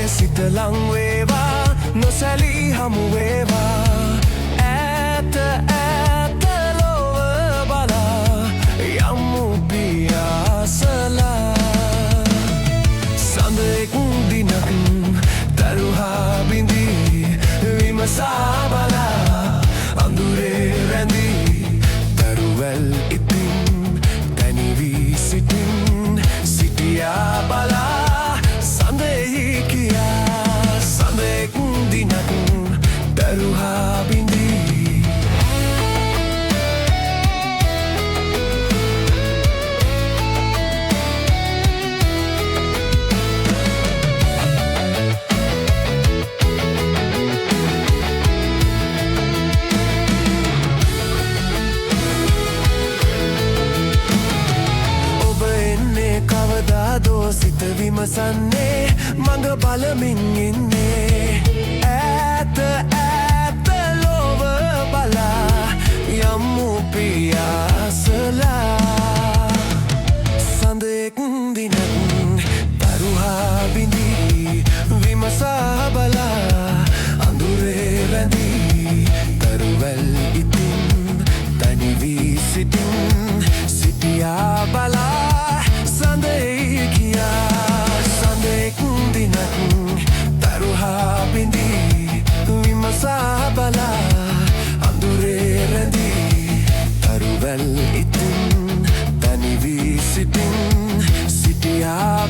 සිත ලං වේවා නොසැලී හමු වේවා ඈත ඈත ලොව බලා යමු පියාසලා සඳෙක් දිනක් තරුහා බිඳී විමසා බලා අඳුරේ රැඳී තරුවැල් ඉතින් තනි වී සිටියා බලා සඳෙහි කියා සඳෙක් දිනක් තරුහා බිඳී සිත විමසන්නේ මඟ බලමින් ඉන්නේ ඈත ඈත ලොව බලා යමු පියාසලා සඳෙක් දිනක් තරුහා බිඳී විමසා බලා අඳුරේ රැඳී තරුවැල් ඉතින් තනි වී සිටියා බලා සඳෙහි කියා සඳෙක් දිනක් තරුහා බිඳී විමසා බලා අඳුරේ රැඳී තරුවැල් ඉතින් තනි වී සිටියා